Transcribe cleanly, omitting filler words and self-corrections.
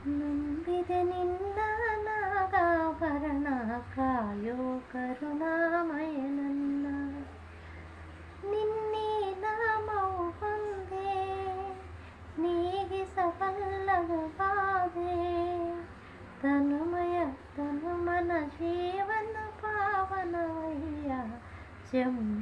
ನಂಬಿದೆ ನಿನ್ನ ನಾಗಾಭರಣ ಕಾಯೋ ಕರುಣಾಮಯ ನನ್ನ ನಿನ್ನೆ ನಾಮವು ಹೊಂದೇ ನೀಗಿಸಬಲ್ಲದ ಬಾಧೆ ತನುಮಯ ತನುಮನ ಜೀವನ ಪಾವನವಯ್ಯ ಶಂಭೋ